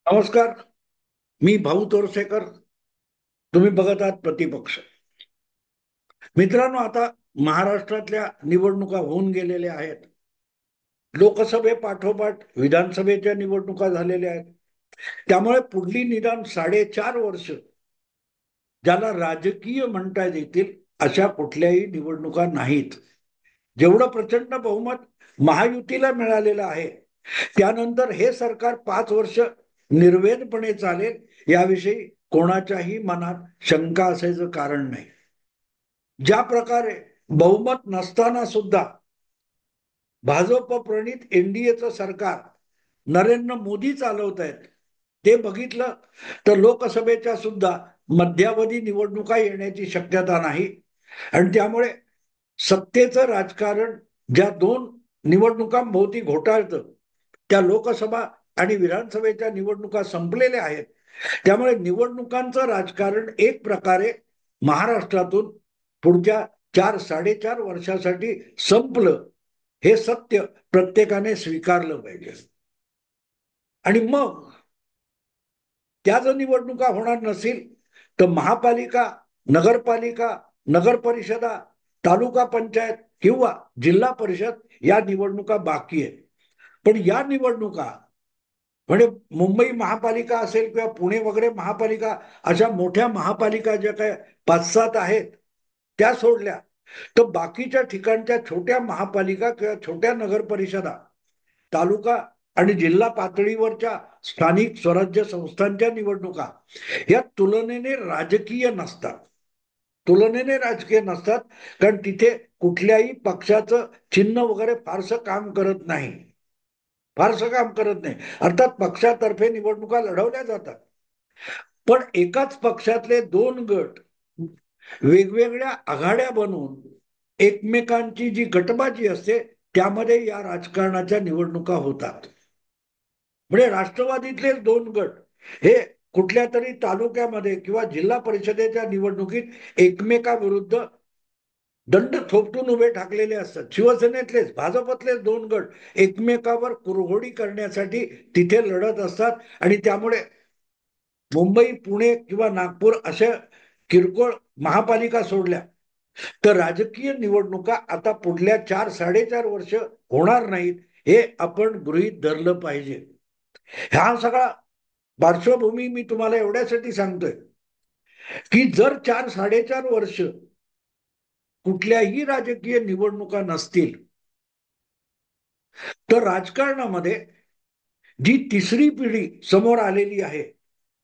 नमस्कार. मी भाऊ तोरसेकर. तुम्ही बघत आहात प्रतिपक्ष. मित्रांनो, आता महाराष्ट्रातल्या निवडणुका होऊन गेलेल्या आहेत. लोकसभे पाठोपाठ विधानसभेच्या निवडणुका झालेल्या आहेत. त्यामुळे पुढली निदान 4.5 वर्ष ज्याला राजकीय म्हणता येतील अशा कुठल्याही निवडणुका नाहीत. जेवढं प्रचंड बहुमत महायुतीला मिळालेलं आहे, त्यानंतर हे सरकार 5 वर्ष निर्वेदपणे चालेल याविषयी कोणाच्याही मनात शंका असायचं कारण नाही. ज्या प्रकारे बहुमत नसताना सुद्धा भाजप प्रणित एनडीएचं सरकार नरेंद्र मोदी चालवत आहेत, ते बघितलं तर लोकसभेच्या सुद्धा मध्यावधी निवडणुका येण्याची शक्यता नाही. आणि त्यामुळे सत्तेचं राजकारण ज्या दोन निवडणुकांभोवती घोटाळतं, त्या लोकसभा आणि विधानसभेच्या निवडणुका संपलेल्या आहेत. त्यामुळे निवडणुकांचं राजकारण एक प्रकारे महाराष्ट्रातून पुढच्या 4-4.5 वर्षासाठी संपलं, हे सत्य प्रत्येकाने स्वीकारलं पाहिजे. आणि मग त्या जर निवडणुका होणार नसेल तर महापालिका, नगरपालिका, नगर परिषदा, तालुका पंचायत किंवा जिल्हा परिषद या निवडणुका बाकी आहेत. पण या निवडणुका म्हणजे मुंबई महापालिका असेल किंवा पुणे वगैरे महापालिका, अशा मोठ्या महापालिका ज्या काय 5-7 आहेत त्या सोडल्या, तर बाकीच्या ठिकाणच्या छोट्या महापालिका किंवा छोट्या नगर परिषदा, तालुका आणि जिल्हा पातळीवरच्या स्थानिक स्वराज्य संस्थांच्या निवडणुका या तुलनेने राजकीय नसतात. कारण तिथे कुठल्याही पक्षाचं चिन्ह वगैरे फारसं काम करत नाही. अर्थात पक्षातर्फे निवडणुका लढवल्या जातात, पण एकाच पक्षातले दोन गट वेगवेगळ्या आघाड्या बनवून एकमेकांची जी गटबाजी असते त्यामध्ये या राजकारणाच्या निवडणुका होतात. म्हणजे राष्ट्रवादीतले दोन गट हे कुठल्या तरी तालुक्यामध्ये किंवा जिल्हा परिषदेच्या निवडणुकीत एकमेकाविरुद्ध दंड थोपटून उभे ठाकलेले असतात. शिवसेनेतलेच, भाजपतलेच दोन गट एकमेकावर कुरघोडी करण्यासाठी तिथे लढत असतात. आणि त्यामुळे मुंबई, पुणे किंवा नागपूर अशा किरकोळ महापालिका सोडल्या तर राजकीय निवडणुका आता पुढल्या 4-4.5 वर्ष होणार नाहीत, हे आपण गृहीत धरलं पाहिजे. हा सगळा पार्श्वभूमी मी तुम्हाला एवढ्यासाठी सांगतोय की जर 4-4.5 वर्ष कुठल्याही राजकीय निवडणुका नसतील तर राजकारणामध्ये जी तिसरी पिढी समोर आलेली आहे,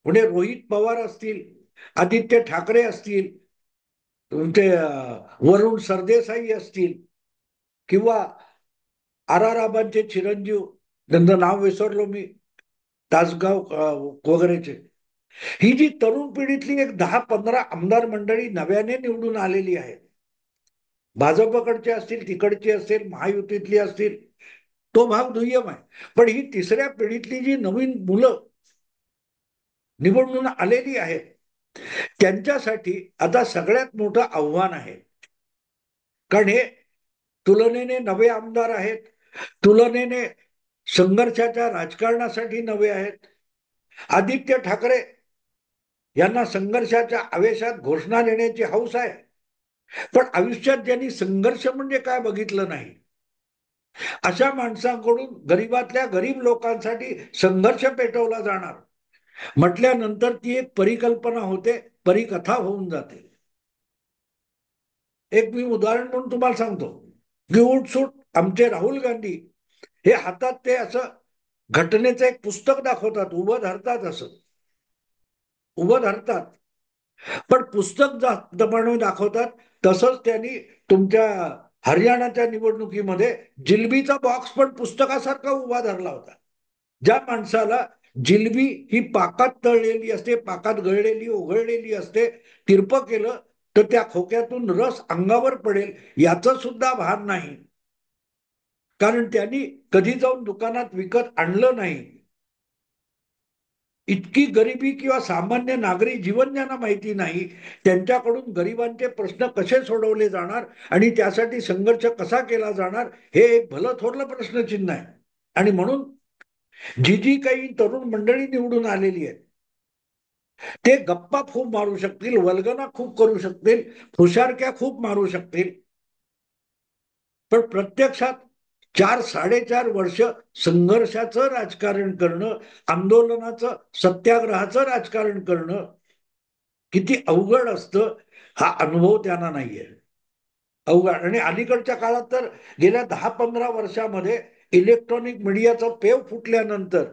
म्हणजे रोहित पवार असतील, आदित्य ठाकरे असतील, तुमचे वरुण सरदेसाई असतील किंवा आबांचे चिरंजीव, त्यांचं नाव विसरलो मी, तासगाव वगैरेचे, ही जी तरुण पिढीतली एक 10-15 आमदार मंडळी नव्याने निवडून आलेली आहे, भाजपकडचे असतील, तिकडची असतील, महायुतीतली असतील, तो भाग दुय्यम आहे. पण ही तिसऱ्या पिढीतली जी नवीन मुलं निवडून आलेली आहेत त्यांच्यासाठी आता सगळ्यात मोठं आव्हान आहे. कारण हे तुलनेने नवे आमदार आहेत, तुलनेने संघर्षाच्या राजकारणासाठी नवे आहेत. आदित्य ठाकरे यांना संघर्षाच्या आवेशात घोषणा देण्याची हौस आहे, पण आयुष्यात ज्यांनी संघर्ष म्हणजे काय बघितलं नाही, अशा माणसांकडून गरीबातल्या गरीब लोकांसाठी संघर्ष पेटवला जाणार म्हटल्यानंतर ती एक परिकल्पना होते, परिकथा होऊन जाते. एक मी उदाहरण म्हणून तुम्हाला सांगतो की उठसूट आमचे राहुल गांधी हे हातात ते असं घटनेचं एक पुस्तक दाखवतात, उभं धरतात, पण पुस्तक बनवून दाखवतात. तसंच त्यांनी तुमच्या हरियाणाच्या निवडणुकीमध्ये जिलबीचा बॉक्स पण पुस्तकासारखा उभा धरला होता. ज्या माणसाला जिलबी ही पाकात तळलेली असते, पाकात गळलेली ओघळलेली असते, तिरपं केलं तर त्या खोक्यातून रस अंगावर पडेल याचं सुद्धा भान नाही, कारण त्यांनी कधी जाऊन दुकानात विकत आणलं नाही. इतकी गरिबी किंवा सामान्य नागरी जीवन ज्यांना माहिती नाही, त्यांच्याकडून गरिबांचे प्रश्न कसे सोडवले जाणार आणि त्यासाठी संघर्ष कसा केला जाणार, हे एक भलं थोरलं प्रश्नचिन्ह आहे. आणि म्हणून जी काही तरुण मंडळी निवडून आलेली आहे ते गप्पा खूप मारू शकतील, वल्गना खूप करू शकतील, फुशारक्या खूप मारू शकतील, पण प्रत्यक्षात 4-4.5 वर्ष संघर्षाचं राजकारण करणं, आंदोलनाचं, सत्याग्रहाचं राजकारण करणं किती अवघड असतं हा अनुभव त्यांना नाहीये. अवघड. आणि अलीकडच्या काळात तर गेल्या 10-15 वर्षामध्ये इलेक्ट्रॉनिक मीडियाचं पेव फुटल्यानंतर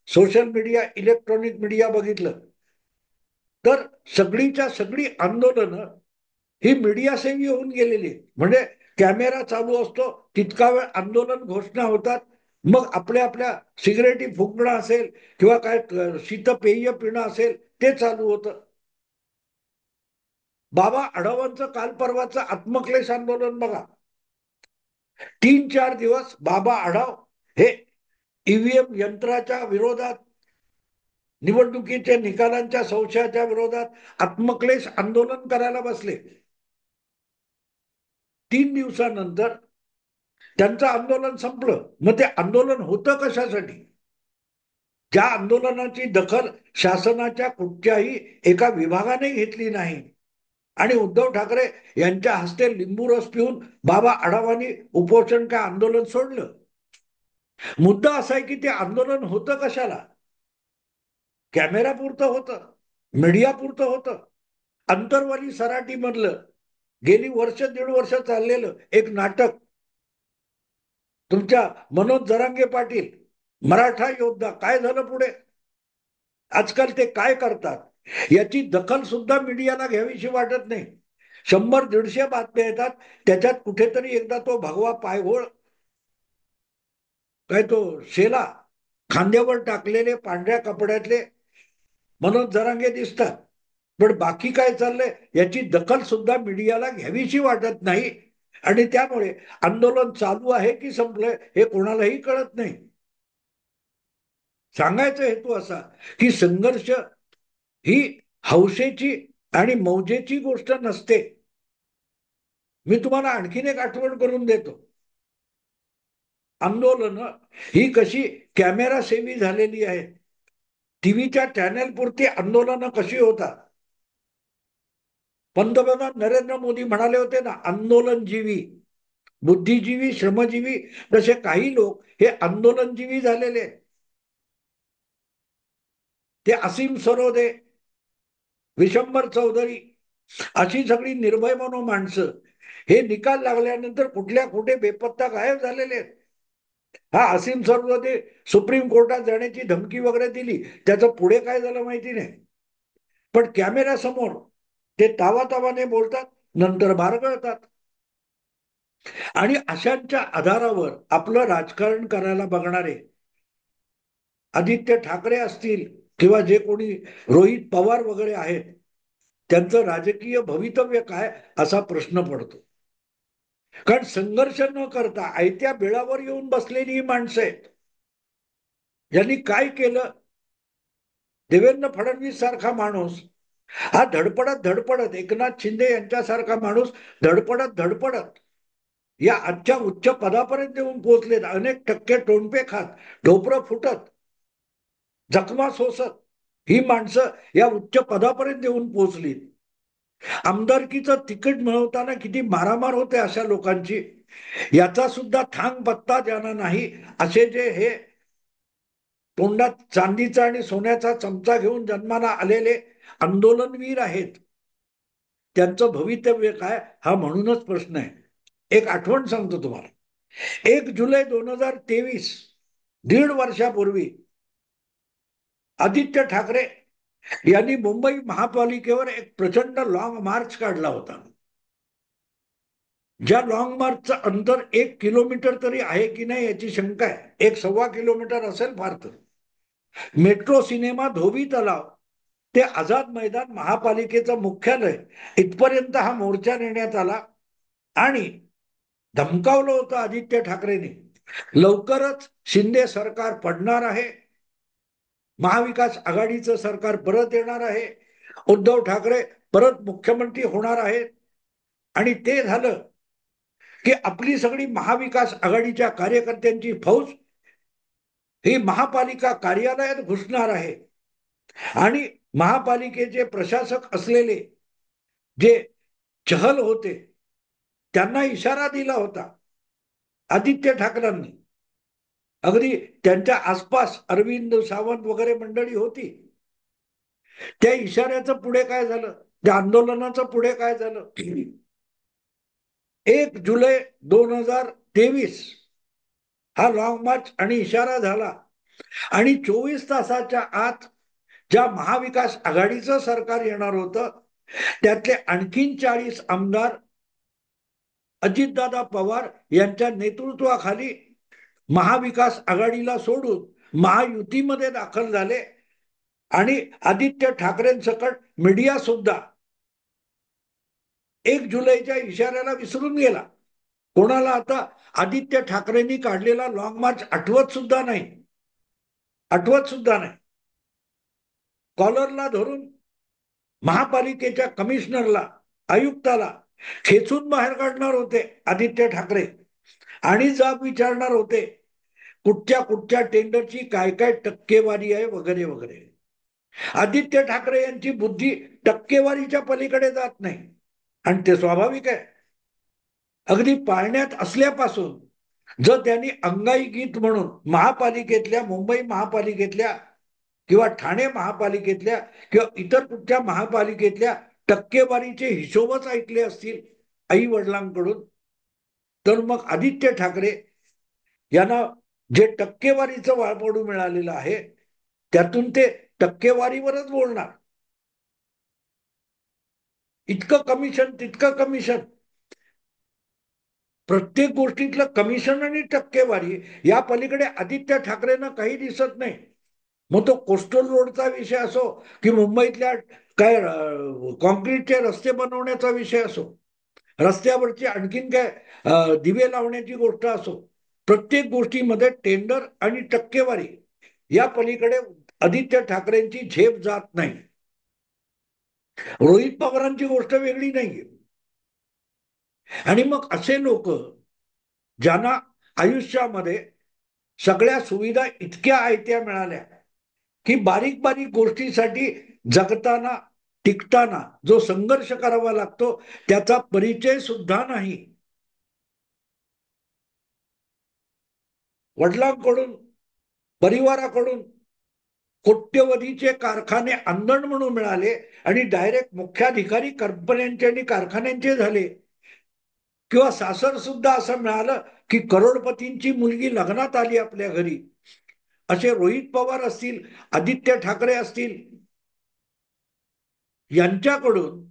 सोशल मीडिया, इलेक्ट्रॉनिक मीडिया बघितलं तर सगळीच्या सगळी आंदोलनं ही मीडियासेवी होऊन गेलेली. म्हणजे कॅमेरा चालू असतो तितका वेळ आंदोलन घोषणा होतात, मग आपल्या आपल्या सिगरेटी फुंकणं असेल किंवा काय शीतपेय पिणं असेल ते चालू होतं. बाबा आढावांचं काल परवाचं आत्मक्लेश आंदोलन बघा. 3-4 दिवस बाबा आढाव हे ईव्हीएम यंत्राच्या विरोधात, निवडणुकीच्या निकालांच्या संशयाच्या विरोधात आत्मक्लेश आंदोलन करायला बसले. 3 दिवसानंतर त्यांचं आंदोलन संपलं. मग ते आंदोलन होतं कशासाठी? ज्या आंदोलनाची दखल शासनाच्या कुठच्याही एका विभागाने घेतली नाही आणि उद्धव ठाकरे यांच्या हस्ते लिंबू रस पिऊन बाबा आढावांनी उपोषण काय आंदोलन सोडलं. मुद्दा असा आहे की ते आंदोलन होतं कशाला? कॅमेरा पुरतं होतं, मीडिया पुरतं होतं. अंतरवाली सराटी मधलं गेली वर्ष 1.5 वर्ष चाललेलं एक नाटक, तुमच्या मनोज जरांगे पाटील मराठा योद्धा, काय झालं पुढे? आजकाल ते काय करतात याची दखल सुद्धा मीडियाला घ्यावीशी वाटत नाही. 100-150 बातम्या येतात, त्याच्यात कुठेतरी एकदा तो भगवा पायघोळ, काय तो शेला खांद्यावर टाकलेले पांढऱ्या कपड्यातले मनोज जरांगे दिसतात, पण बाकी काय चाललंय याची दखल सुद्धा मीडियाला घ्यावीशी वाटत नाही. आणि त्यामुळे आंदोलन चालू आहे की संपलंय हे कोणालाही कळत नाही. सांगायचा हेतू असा की संघर्ष ही हौसेची आणि मौजेची गोष्ट नसते. मी तुम्हाला आणखीन एक आठवण करून देतो. आंदोलन ही कशी कॅमेरा सेवी झालेली आहे. टीव्हीच्या चॅनल पुरती आंदोलनं कशी होतात. पंतप्रधान नरेंद्र मोदी म्हणाले होते ना, आंदोलनजीवी, बुद्धिजीवी, श्रमजीवी, तसे काही लोक हे आंदोलनजीवी झालेले. ते असीम सरोदे, विशंबर चौधरी अशी सगळी निर्भय म्हणून माणसं हे निकाल लागल्यानंतर कुठल्या कुठे बेपत्ता गायब झालेले. हा असीम सरोदे सुप्रीम कोर्टात जाण्याची धमकी वगैरे दिली, त्याचं पुढे काय झालं माहिती नाही. पण कॅमेरा समोर ते तावातावाने बोलतात, नंतर बारगळतात. आणि अशांच्या आधारावर आपलं राजकारण करायला बघणारे आदित्य ठाकरे असतील किंवा जे कोणी रोहित पवार वगैरे आहेत, त्यांचं राजकीय भवितव्य काय असा प्रश्न पडतो. कारण संघर्ष न करता आयत्या बिळावर येऊन बसलेली ही माणसं आहेत. यांनी काय केलं? देवेंद्र फडणवीस सारखा माणूस हा धडपडत धडपडत, एकनाथ शिंदे यांच्यासारखा माणूस धडपडत धडपडत या आजच्या उच्च पदापर्यंत येऊन पोहोचलेत. अनेक टक्के टोणपे खात, ढोपरं फुटत, जखमा सोसत ही माणसं या उच्च पदापर्यंत येऊन पोहोचली. आमदारकीचं तिकीट मिळवताना किती मारामार होते अशा लोकांची, याचा सुद्धा थांग पत्ता ज्यांना नाही, असे जे हे तोंडात चांदीचा आणि सोन्याचा चमचा घेऊन जन्माला आलेले आंदोलनवीर आहेत, त्यांचं भवितव्य काय हा म्हणूनच प्रश्न आहे. एक आठवण सांगतो तुम्हाला. 1 जुलै 2023, 1.5 वर्षापूर्वी आदित्य ठाकरे यांनी मुंबई महापालिकेवर एक प्रचंड लॉंग मार्च काढला होता. ज्या लॉंग मार्चचं अंतर 1 किलोमीटर तरी आहे की नाही याची शंका आहे. 1-1.25 किलोमीटर असेल फार तर. मेट्रो सिनेमा, धोबी तलाव ते आझाद मैदान, महापालिकेचं मुख्यालय इथपर्यंत हा मोर्चा नेण्यात आला आणि धमकावलं होतं आदित्य ठाकरेंनी, लवकरच शिंदे सरकार पडणार आहे, महाविकास आघाडीचं सरकार परत येणार आहे, उद्धव ठाकरे परत मुख्यमंत्री होणार आहेत. आणि ते झालं की आपली सगळी महाविकास आघाडीच्या कार्यकर्त्यांची फौज ही महापालिका कार्यालयात घुसणार आहे आणि महापालिकेचे प्रशासक असलेले जे चहल होते त्यांना इशारा दिला होता आदित्य ठाकरेंनी. अगदी त्यांच्या आसपास अरविंद सावंत वगैरे मंडळी होती. त्या इशाऱ्याचं पुढे काय झालं, त्या आंदोलनाचं पुढे काय झालं? 1 जुलै 2023 हा लॉंग मार्च आणि इशारा झाला आणि 24 तासाच्या आत ज्या महाविकास आघाडीचं सरकार येणार होतं त्यातले आणखीन 40 आमदार अजितदादा पवार यांच्या नेतृत्वाखाली महाविकास आघाडीला सोडून महायुतीमध्ये दाखल झाले आणि आदित्य ठाकरेंसकट मीडिया सुद्धा 1 जुलैच्या इशाऱ्याला विसरून गेला. कोणाला आता आदित्य ठाकरेंनी काढलेला लॉंग मार्च आठवत सुद्धा नाही. कॉलरला धरून महापालिकेच्या कमिशनरला, आयुक्ताला खेचून बाहेर काढणार होते आदित्य ठाकरे आणि जाब विचारणार होते कुठच्या कुठच्या टेंडरची काय काय टक्केवारी आहे वगैरे वगैरे. आदित्य ठाकरे यांची बुद्धी टक्केवारीच्या पलीकडे जात नाही आणि ते स्वाभाविक आहे. अगदी पाळण्यात असल्यापासून जर त्यांनी अंगाई गीत म्हणून महापालिकेतल्या, मुंबई महापालिकेतल्या किंवा ठाणे महापालिकेतल्या किंवा इतर कुठच्या महापालिकेतल्या टक्केवारीचे हिशोबच ऐकले असतील आई वडिलांकडून, तर मग आदित्य ठाकरे यांना जे टक्केवारीचं वाळपडू मिळालेलं आहे त्यातून ते टक्केवारीवरच बोलणार. इतकं कमिशन, तितकं कमिशन, प्रत्येक गोष्टीतलं कमिशन आणि टक्केवारी, या पलीकडे आदित्य ठाकरेंना काही दिसत नाही. मग तो कोस्टल रोडचा विषय असो की मुंबईतल्या काय कॉन्क्रीटचे रस्ते बनवण्याचा विषय असो, रस्त्यावरची आणखीन काय दिवे लावण्याची गोष्ट असो, प्रत्येक गोष्टीमध्ये टेंडर आणि टक्केवारी या पलीकडे आदित्य ठाकरेंची झेप जात नाही. रोहित पवारांची गोष्ट वेगळी नाहीये. आणि मग असे लोक ज्यांना आयुष्यामध्ये सगळ्या सुविधा इतक्या आयत्या मिळाल्या की बारीक बारीक गोष्टीसाठी जगताना, टिकताना जो संघर्ष करावा लागतो त्याचा परिचय सुद्धा नाही. वडिलांकडून, परिवाराकडून कोट्यवधीचे कारखाने अंधण म्हणून मिळाले आणि डायरेक्ट मुख्याधिकारी कंपन्यांचे आणि कारखान्यांचे झाले. किंवा सासर सुद्धा असं मिळालं की करोडपतींची मुलगी लग्नात आली आपल्या घरी. असे रोहित पवार असतील, आदित्य ठाकरे असतील, यांच्याकडून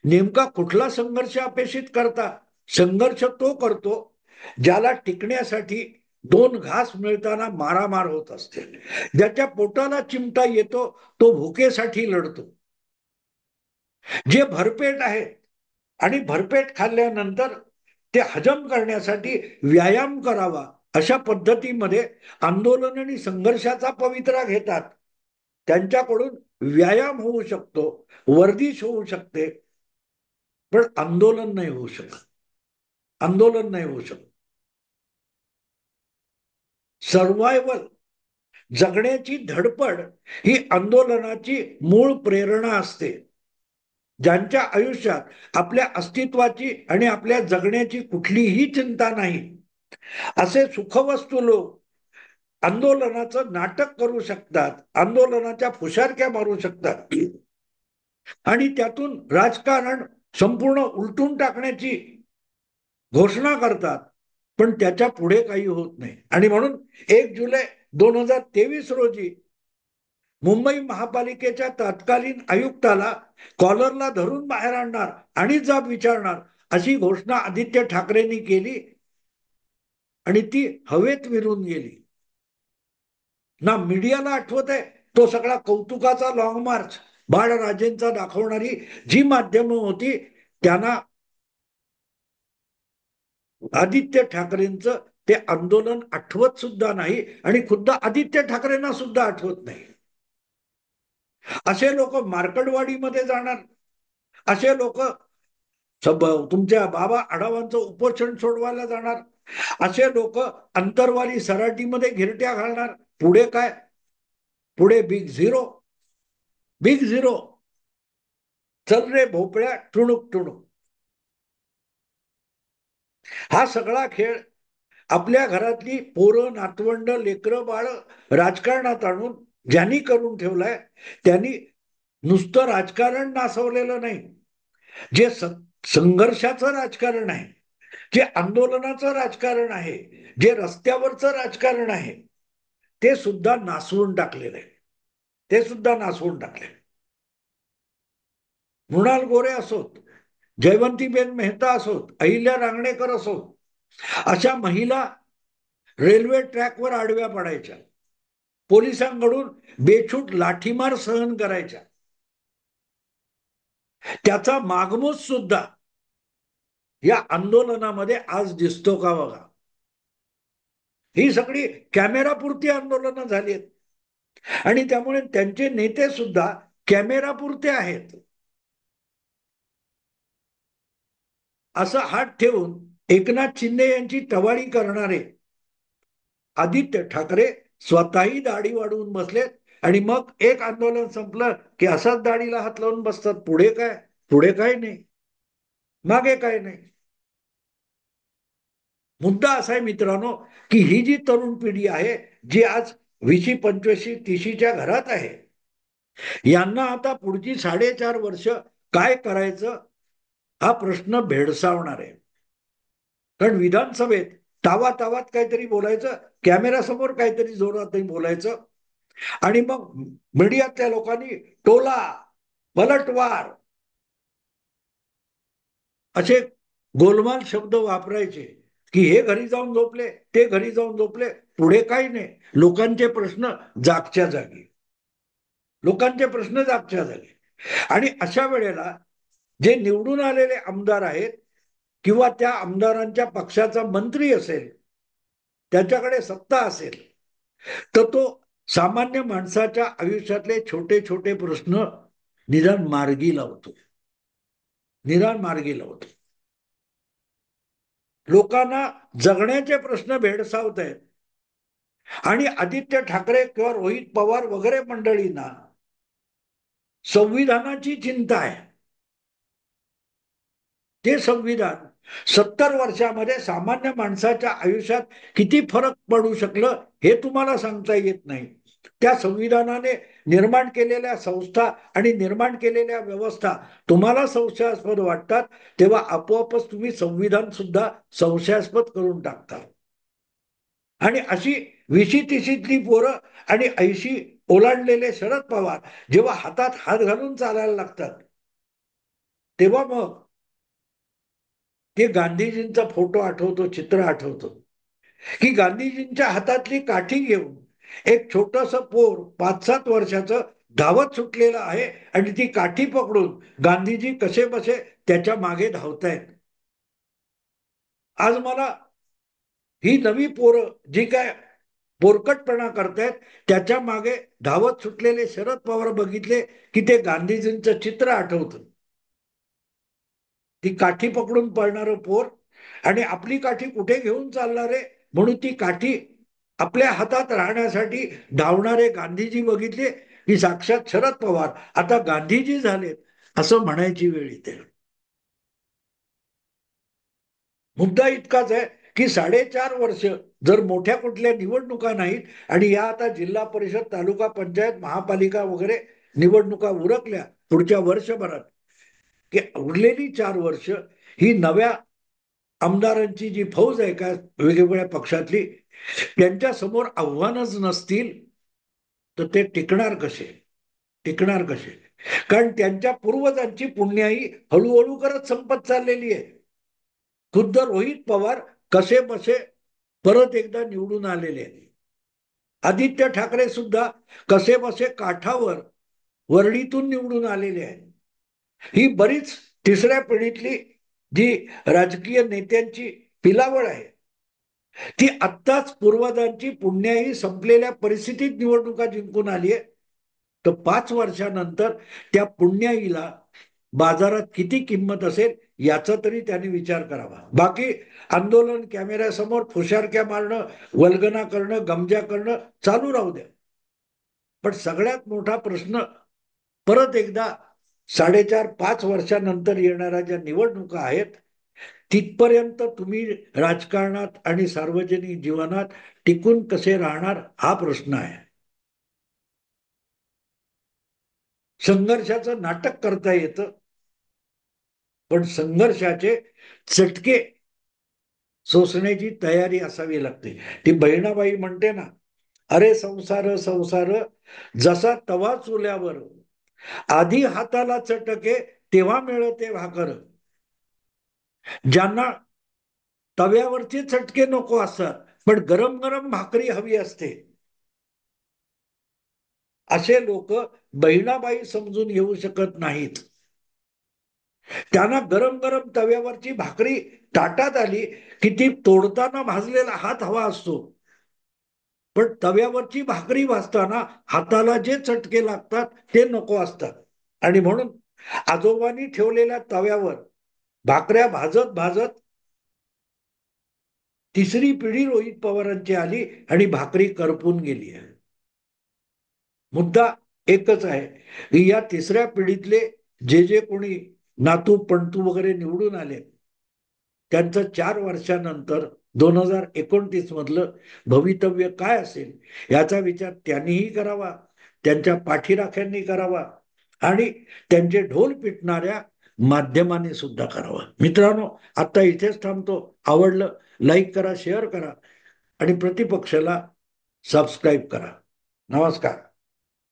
नेमका कुठला संघर्ष अपेक्षित करता? संघर्ष तो करतो ज्याला टिकण्यासाठी 2 घास मिळताना मारामार होत असते. ज्याच्या पोटाला चिमटा येतो तो भुकेसाठी लढतो. जे भरपेट आहे आणि भरपेट खाल्ल्यानंतर ते हजम करण्यासाठी व्यायाम करावा अशा पद्धतीमध्ये आंदोलन आणि संघर्षाचा पवित्रा घेतात. त्यांच्याकडून व्यायाम होऊ शकतो, वर्जिश होऊ शकते, पण आंदोलन नाही होऊ शकत. आंदोलन नाही होऊ शकत. सर्वायवल, जगण्याची धडपड ही आंदोलनाची मूळ प्रेरणा असते. ज्यांच्या आयुष्यात आपल्या अस्तित्वाची आणि आपल्या जगण्याची कुठलीही चिंता नाही असे सुखवस्तू लोक आंदोलनाचं नाटक करू शकतात, आंदोलनाच्या फुशारक्या मारू शकतात आणि त्यातून राजकारण संपूर्ण उलटून टाकण्याची घोषणा करतात, पण त्याच्या पुढे काही होत नाही. आणि म्हणून 1 जुलै 2023 रोजी मुंबई महापालिकेच्या तत्कालीन आयुक्ताला कॉलरला धरून बाहेर आणणार आणि जाब विचारणार अशी घोषणा आदित्य ठाकरेंनी केली आणि ती हवेत विरून गेली. ना मीडियाला आठवत आहे तो सगळा कौतुकाचा लॉंग मार्च बाळराजेंचा दाखवणारी जी माध्यमं होती त्यांना आदित्य ठाकरेंचं ते आंदोलन आठवत सुद्धा नाही आणि खुद्द आदित्य ठाकरेंना सुद्धा आठवत नाही. असे लोक मार्कडवाडीमध्ये जाणार, असे लोक तुमच्या बाबा आढावांचं उपोषण सोडवायला जाणार, असे लोक अंतरवाली सराटीमध्ये घिरट्या घालणार. पुढे काय? पुढे बिग झिरो. Big zero. चल रे भोपळ्या, टुणूक टुणूक. हा सगळा खेळ आपल्या घरातली पोरं, नातवंड, लेकरं बाळ राजकारणात आणून ज्यांनी करून ठेवलाय, त्यांनी नुसतं राजकारण नासवलेलं नाही, जे संघर्षाचं राजकारण आहे, जे आंदोलनाचं राजकारण आहे, जे रस्त्यावरचं राजकारण आहे, ते सुद्धा नासवून टाकलेलं आहे. ते सुद्धा नासवून टाकले. मृणाल गोरे असोत, जयवंतीबेन मेहता असोत, अहिल्या रांगणेकर असोत, अशा महिला रेल्वे ट्रॅकवर आडव्या पडायच्या, पोलिसांकडून बेछूट लाठीमार सहन करायच्या. त्याचा मागमूस सुद्धा या आंदोलनामध्ये आज दिसतो का बघा. ही सगळी कॅमेरापुरती आंदोलनं झाली आहेत आणि त्यामुळे त्यांचे नेते सुद्धा कॅमेरापुरते आहेत असं हात ठेवून एकनाथ शिंदे यांची टवाळी करणारे आदित्य ठाकरे स्वतःही दाढी वाढवून बसलेत आणि मग एक आंदोलन संपलं की असाच दाढीला हात लावून बसतात. पुढे काय? पुढे काय नाही, मागे काय नाही. मुद्दा असा आहे मित्रांनो, की ही जी तरुण पिढी आहे, जी आज 20, 25, 30च्या घरात आहे, यांना आता पुढची 4.5 वर्ष काय करायचं हा प्रश्न भेडसावणार आहे. कारण विधानसभेत तावातावात काहीतरी बोलायचं, कॅमेरासमोर काहीतरी जोरातही बोलायचं आणि मग मीडियातल्या लोकांनी टोला, पलटवार असे गोलमाल शब्द वापरायचे की हे घरी जाऊन झोपले, ते घरी जाऊन झोपले. पुढे काही नाही. लोकांचे प्रश्न जागच्या जागी. लोकांचे प्रश्न जागच्या जागी. आणि अशा वेळेला जे निवडून आलेले आमदार आहेत किंवा त्या आमदारांच्या पक्षाचा मंत्री असेल, त्याच्याकडे सत्ता असेल, तर तो सामान्य माणसाच्या आयुष्यातले छोटे छोटे प्रश्न निदान मार्गी लावतो. निदान मार्गी लावतो. लोकांना जगण्याचे प्रश्न भेडसावत आहेत आणि आदित्य ठाकरे किंवा रोहित पवार वगैरे मंडळींना संविधानाची चिंता आहे. ते संविधान 70 वर्षामध्ये सामान्य माणसाच्या आयुष्यात किती फरक पडू शकलं हे तुम्हाला सांगता येत नाही. त्या संविधानाने निर्माण केलेल्या संस्था आणि निर्माण केलेल्या व्यवस्था तुम्हाला संशयास्पद वाटतात, तेव्हा आपोआपच तुम्ही संविधान सुद्धा संशयास्पद करून टाकता. आणि अशी 20-30तली पोरं आणि 80 ओलांडलेले शरद पवार जेव्हा हातात हात घालून चालायला लागतात, तेव्हा मग ते गांधीजींचा फोटो आठवतो, चित्र आठवतो की गांधीजींच्या हातातली काठी घेऊन एक छोटस पोर 5-7 वर्षाचं धावत सुटलेलं आहे आणि ती काठी पकडून गांधीजी कसे बसे त्याच्या मागे धावतायत. आज मला ही नवी पोरं जी काय पोरकटपणा करतायत त्याच्या मागे धावत सुटलेले शरद पवार बघितले की ते गांधीजींचं चित्र आठवतं. ती काठी पकडून पळणारं पोर आणि आपली काठी कुठे घेऊन चालणारे म्हणून ती काठी आपल्या हातात राहण्यासाठी धावणारे गांधीजी बघितले की साक्षात शरद पवार आता गांधीजी झालेत असं म्हणायची वेळ येते. मुद्दा इतकाच आहे की 4.5 वर्ष जर मोठ्या कुठल्या निवडणुका नाहीत आणि या आता जिल्हा परिषद, तालुका पंचायत, महापालिका वगैरे निवडणुका उरकल्या पुढच्या वर्षभरात, की उरलेली 4 वर्ष ही नव्या आमदारांची जी फौज आहे का वेगवेगळ्या पक्षातली, त्यांच्या समोर आव्हानच नसतील तर ते टिकणार कसे? टिकणार कसे? कारण त्यांच्या पूर्वजांची पुण्याई हळूहळू करत संपत चाललेली आहे. खुद्द रोहित पवार कसे बसे परत एकदा निवडून आलेले आहेत. आदित्य ठाकरे सुद्धा कसे बसे काठावर वरळीतून निवडून आलेले आहेत. ही बरीच तिसऱ्या पिढीतली जी राजकीय नेत्यांची पिलावळ आहे, ती आत्ताच पूर्वजांची पुण्याई संपलेल्या परिस्थितीत निवडणुका जिंकून आली आहे. तर 5 वर्षानंतर त्या पुण्याईला बाजारात किती किंमत असेल याचा तरी त्यांनी विचार करावा. बाकी आंदोलन, कॅमेऱ्यासमोर फुशारक्या मारणं, वल्गना करणं, गमजा करणं चालू राहू द्या. पण सगळ्यात मोठा प्रश्न परत एकदा 4.5-5 वर्षानंतर येणाऱ्या ज्या निवडणुका आहेत तिथपर्यंत तुम्ही राजकारणात आणि सार्वजनिक जीवनात टिकून कसे राहणार हा प्रश्न आहे. संघर्षाचं नाटक करता येतं, पण संघर्षाचे चटके सोसण्याची तयारी असावी लागते. ती बहिणाबाई म्हणते ना, अरे संसार संसार जसा तवा चुल्यावर, आधी हाताला चटके तेव्हा मिळते भाकर. ज्यांना तव्यावरचे चटके नको असतात पण गरम गरम भाकरी हवी असते, असे लोक बहिणाबाई समजून घेऊ शकत नाहीत. त्यांना गरम गरम तव्यावरची भाकरी ताटात आली की ती तोडताना भाजलेला हात हवा असतो, पण तव्यावरची भाकरी भाजताना हाताला जे चटके लागतात ते नको असतात. आणि म्हणून आजोबांनी ठेवलेल्या तव्यावर भाकऱ्या भाजत भाजत तिसरी पिढी रोहित पवारांची आली आणि भाकरी करपून गेली आहे. मुद्दा एकच आहे की या तिसऱ्या पिढीतले जे जे कोणी नातू पणतू वगैरे निवडून आले त्यांचं 4 वर्षानंतर 2029 मधलं भवितव्य काय असेल याचा विचार त्यांनीही करावा, त्यांच्या पाठीराख्यांनी करावा आणि त्यांचे ढोल पिटणाऱ्या माध्यमांनी सुद्धा करावा. मित्रांनो, आता इथेच थांबतो. आवडलं लाईक करा, शेअर करा आणि प्रतिपक्षाला सबस्क्राईब करा. नमस्कार.